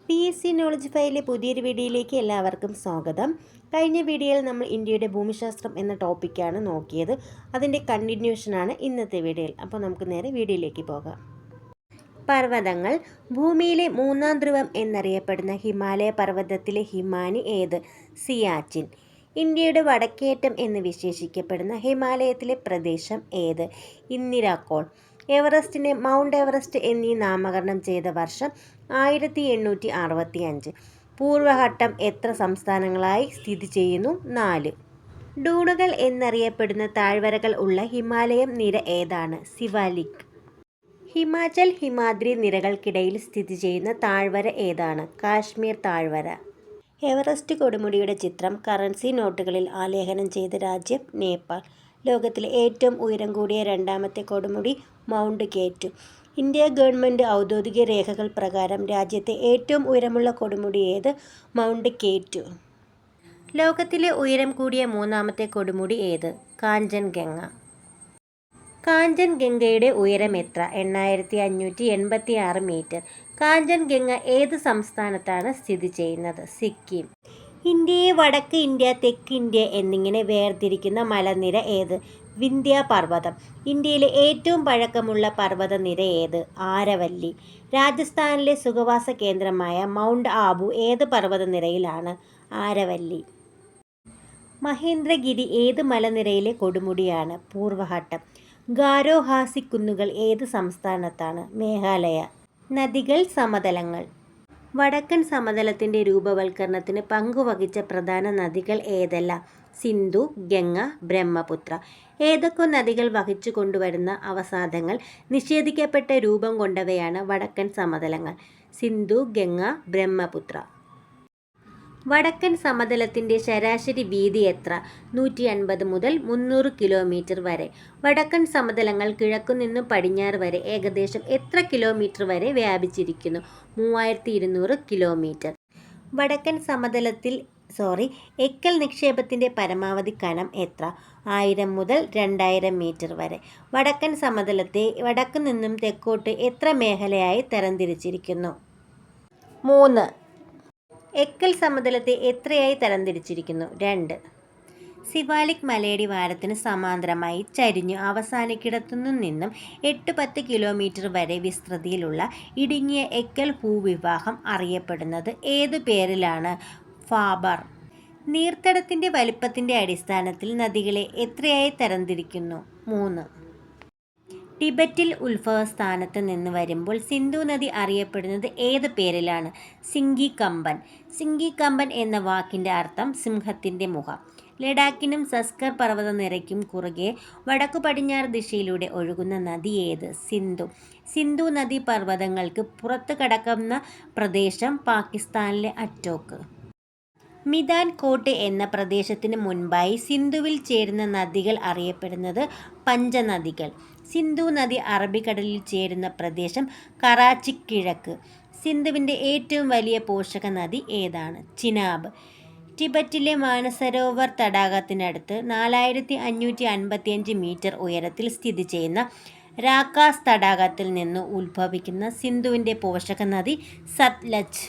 PSC knowledge ഫയലിലെ പുതിയൊരു വീഡിയോയിലേക്ക് എല്ലാവർക്കും സ്വാഗതം. കഴിഞ്ഞ വീഡിയോയിൽ നമ്മൾ ഇന്ത്യയുടെ ഭൂമിശാസ്ത്രം എന്ന ടോപ്പിക്കാണ് നോക്കിയത്. അതിൻ്റെ കണ്ടിന്യൂഷനാണ് ഇന്നത്തെ വീഡിയോയിൽ. അപ്പോൾ നമുക്ക് നേരെ വീഡിയോയിലേക്ക് പോകാം. പർവ്വതങ്ങൾ. ഭൂമിയിലെ മൂന്നാം ധ്രുവം എന്നറിയപ്പെടുന്ന ഹിമാലയ പർവ്വതത്തിലെ ഹിമാനി ഏത്? സിയാച്ചിൻ. ഇന്ത്യയുടെ വടക്കേറ്റം എന്ന് വിശേഷിക്കപ്പെടുന്ന ഹിമാലയത്തിലെ പ്രദേശം ഏത്? ഇന്ദിരാക്കോൾ. എവറസ്റ്റിനെ മൗണ്ട് എവറസ്റ്റ് എന്നീ നാമകരണം ചെയ്ത വർഷം 1865. പൂർവ്വഘട്ടം എത്ര സംസ്ഥാനങ്ങളായി സ്ഥിതി ചെയ്യുന്നു? 4. ഡൂണുകൾ എന്നറിയപ്പെടുന്ന താഴ്വരകൾ ഉള്ള ഹിമാലയം നിര ഏതാണ്? സിവാലിക്. ഹിമാചൽ ഹിമാദ്രി നിരകൾക്കിടയിൽ സ്ഥിതി ചെയ്യുന്ന താഴ്വര ഏതാണ്? കാശ്മീർ താഴ്വര. എവറസ്റ്റ് കൊടുമുടിയുടെ ചിത്രം കറൻസി നോട്ടുകളിൽ ആലേഖനം ചെയ്ത രാജ്യം? നേപ്പാൾ. ലോകത്തിലെ ഏറ്റവും ഉയരം കൂടിയ രണ്ടാമത്തെ കൊടുമുടി? Mount K2. ഇന്ത്യ ഗവൺമെൻറ് ഔദ്യോഗിക രേഖകൾ പ്രകാരം രാജ്യത്തെ ഏറ്റവും ഉയരമുള്ള കൊടുമുടി ഏത്? Mount K2. ലോകത്തിലെ ഉയരം കൂടിയ മൂന്നാമത്തെ കൊടുമുടി ഏത്? കാഞ്ചൻഗംഗ. കാഞ്ചൻഗംഗയുടെ ഉയരം എത്ര? 8586 മീറ്റർ. കാഞ്ചൻഗംഗ ഏത് സംസ്ഥാനത്താണ് സ്ഥിതി ചെയ്യുന്നത്? സിക്കിം. ഇന്ത്യയെ വടക്ക് ഇന്ത്യ, തെക്ക് ഇന്ത്യ എന്നിങ്ങനെ വേർതിരിക്കുന്ന മലനിര ഏത്? വിന്ധ്യ പർവ്വതം. ഇന്ത്യയിലെ ഏറ്റവും പഴക്കമുള്ള പർവ്വതനിര ഏത്? ആരവല്ലി. രാജസ്ഥാനിലെ സുഖവാസ കേന്ദ്രമായ മൗണ്ട് ആബു ഏത് പർവ്വതനിരയിലാണ്? ആരവല്ലി. മഹേന്ദ്രഗിരി ഏത് മലനിരയിലെ കൊടുമുടിയാണ്? പൂർവ്വഘട്ടം. ഗാരോ ഹാസി കുന്നുകൾ ഏത് സംസ്ഥാനത്താണ്? മേഘാലയ. നദികൾ, സമതലങ്ങൾ. വടക്കൻ സമതലത്തിൻ്റെ രൂപവൽക്കരണത്തിന് പങ്കുവഹിച്ച പ്രധാന നദികൾ ഏതെല്ലാം? സിന്ധു, ഗംഗ, ബ്രഹ്മപുത്ര. ഏതൊക്കെ നദികൾ വഹിച്ചു കൊണ്ടുവരുന്ന അവസാദങ്ങൾ നിഷേധിക്കപ്പെട്ട രൂപം കൊണ്ടവയാണ് വടക്കൻ സമതലങ്ങൾ? സിന്ധു, ഗംഗ, ബ്രഹ്മപുത്ര. വടക്കൻ സമതലത്തിൻ്റെ ശരാശരി വീതി എത്ര? 150 മുതൽ 300 കിലോമീറ്റർ വരെ. വടക്കൻ സമതലങ്ങൾ കിഴക്കുനിന്ന് പടിഞ്ഞാറ് വരെ ഏകദേശം എത്ര കിലോമീറ്റർ വരെ വ്യാപിച്ചിരിക്കുന്നു? 3200 കിലോമീറ്റർ. വടക്കൻ സമതലത്തിൽ എക്കൽ നിക്ഷേപത്തിൻ്റെ പരമാവധി കനം എത്ര? 1000 മുതൽ 2000 മീറ്റർ വരെ. വടക്കൻ സമതലത്തെ വടക്കു നിന്നും തെക്കോട്ട് എത്ര മേഖലയായി തരംതിരിച്ചിരിക്കുന്നു? 3. എക്കൽ സമതലത്തെ എത്രയായി തരംതിരിച്ചിരിക്കുന്നു? 2. സിവാലിക് മലയടിവാരത്തിന് സമാന്തരമായി ചരിഞ്ഞു അവസാനിക്കിടത്തു നിന്നും 8-10 കിലോമീറ്റർ വരെ വിസ്തൃതിയിലുള്ള ഇടുങ്ങിയ എക്കൽ ഭൂവിഭാഗം അറിയപ്പെടുന്നത് ഏതു പേരിലാണ്? ഫാബർ. നീർത്തടത്തിൻ്റെ വലിപ്പത്തിൻ്റെ അടിസ്ഥാനത്തിൽ നദികളെ എത്രയായി തരംതിരിക്കുന്നു? 3. ടിബറ്റിൽ ഉത്ഭവസ്ഥാനത്ത് നിന്ന് വരുമ്പോൾ സിന്ധു നദി അറിയപ്പെടുന്നത് ഏത് പേരിലാണ്? സിംഗികമ്പൻ. സിംഗികമ്പൻ എന്ന വാക്കിൻ്റെ അർത്ഥം സിംഹത്തിൻ്റെ മുഖം. ലഡാക്കിനും സസ്കർ പർവ്വതനിരയ്ക്കും കുറുകെ വടക്കു പടിഞ്ഞാറ് ദിശയിലൂടെ ഒഴുകുന്ന നദി ഏത്? സിന്ധു. സിന്ധു നദി പർവ്വതങ്ങൾക്ക് പുറത്ത് കടക്കുന്ന പ്രദേശം പാകിസ്ഥാനിലെ അറ്റോക്ക്. മിതാൻ കോട്ട് എന്ന പ്രദേശത്തിന് മുൻപായി സിന്ധുവിൽ ചേരുന്ന നദികൾ അറിയപ്പെടുന്നത് പഞ്ചനദികൾ. സിന്ധു നദി അറബിക്കടലിൽ ചേരുന്ന പ്രദേശം കറാച്ചിക്കിഴക്ക്. സിന്ധുവിൻ്റെ ഏറ്റവും വലിയ പോഷക നദി ഏതാണ്? ചിനാബ്. ടിബറ്റിലെ മാനസരോവർ തടാകത്തിനടുത്ത് 4555 മീറ്റർ ഉയരത്തിൽ സ്ഥിതി ചെയ്യുന്ന രാക്കാസ് തടാകത്തിൽ നിന്ന് ഉത്ഭവിക്കുന്ന സിന്ധുവിൻ്റെ പോഷക നദി സത്ലജ്.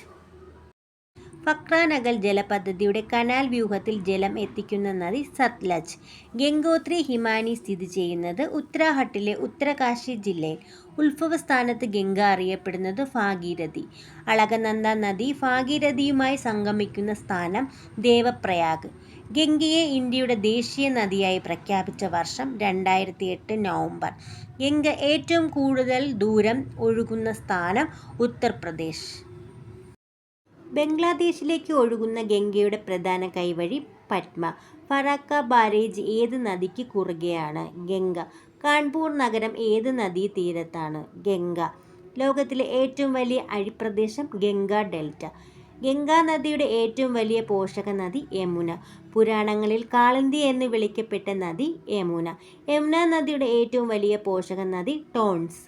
ഫക്രാനഗൽ ജലപദ്ധതിയുടെ കനാൽ വ്യൂഹത്തിൽ ജലം എത്തിക്കുന്ന നദി സത്ലജ്. ഗംഗോത്രി ഹിമാനി സ്ഥിതി ചെയ്യുന്നത് ഉത്തരാഖണ്ഡിലെ ഉത്തരകാശി ജില്ലയിൽ. ഉത്ഭവസ്ഥാനത്ത് ഗംഗ അറിയപ്പെടുന്നത് ഭാഗീരഥി. അളകനന്ദ നദി ഭാഗീരഥിയുമായി സംഗമിക്കുന്ന സ്ഥാനം ദേവപ്രയാഗ്. ഗംഗയെ ഇന്ത്യയുടെ ദേശീയ നദിയായി പ്രഖ്യാപിച്ച വർഷം 2008 നവംബർ. ഗംഗ ഏറ്റവും കൂടുതൽ ദൂരം ഒഴുകുന്ന സ്ഥാനം ഉത്തർപ്രദേശ്. ബംഗ്ലാദേശിലേക്ക് ഒഴുകുന്ന ഗംഗയുടെ പ്രധാന കൈവഴി പദ്മ. ഫറാക്ക ബാരേജ് ഏത് നദിക്ക് കുറുകെയാണ്? ഗംഗ. കാൺപൂർ നഗരം ഏത് നദീതീരത്താണ്? ഗംഗ. ലോകത്തിലെ ഏറ്റവും വലിയ അഴിപ്രദേശം? ഗംഗാ ഡെൽറ്റ. ഗംഗാ നദിയുടെ ഏറ്റവും വലിയ പോഷക നദി? യമുന. പുരാണങ്ങളിൽ കാളിന്തി എന്ന് വിളിക്കപ്പെട്ട നദി? യമുന. യമുന നദിയുടെ ഏറ്റവും വലിയ പോഷക നദി? ടോൺസ്.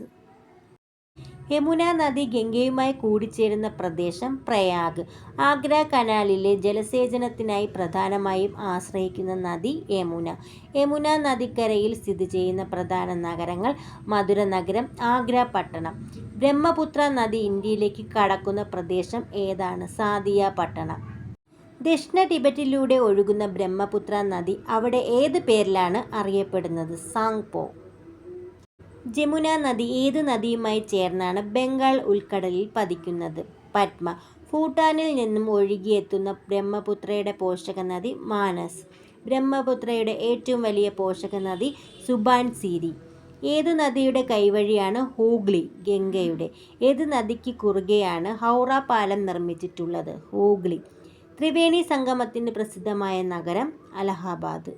യമുന നദി ഗംഗയുമായി കൂടിച്ചേരുന്ന പ്രദേശം പ്രയാഗ്. ആഗ്ര കനാലിലെ ജലസേചനത്തിനായി പ്രധാനമായും ആശ്രയിക്കുന്ന നദി യമുന. യമുന നദിക്കരയിൽ സ്ഥിതി ചെയ്യുന്ന പ്രധാന നഗരങ്ങൾ മധുര നഗരം, ആഗ്ര പട്ടണം. ബ്രഹ്മപുത്ര നദി ഇന്ത്യയിലേക്ക് കടക്കുന്ന പ്രദേശം ഏതാണ്? സാദിയ പട്ടണം. ദക്ഷിണ ടിബറ്റിലൂടെ ഒഴുകുന്ന ബ്രഹ്മപുത്ര നദി അവിടെ ഏത് പേരിലാണ് അറിയപ്പെടുന്നത്? സാങ്പോ. ജമുന നദി ഏത് നദിയുമായി ചേർന്നാണ് ബംഗാൾ ഉൾക്കടലിൽ പതിക്കുന്നത്? പദ്മ. ഭൂട്ടാനിൽ നിന്നും ഒഴുകിയെത്തുന്ന ബ്രഹ്മപുത്രയുടെ പോഷക നദി മാനസ്. ബ്രഹ്മപുത്രയുടെ ഏറ്റവും വലിയ പോഷക നദി സുബാൻസിരി. ഏതു നദിയുടെ കൈവഴിയാണ് ഹൂഗ്ലി? ഗംഗയുടെ. ഏത് നദിക്ക് കുറുകെയാണ് ഹൗറ പാലം നിർമ്മിച്ചിട്ടുള്ളത്? ഹൂഗ്ലി. ത്രിവേണി സംഗമത്തിന് പ്രസിദ്ധമായ നഗരം? അലഹാബാദ്.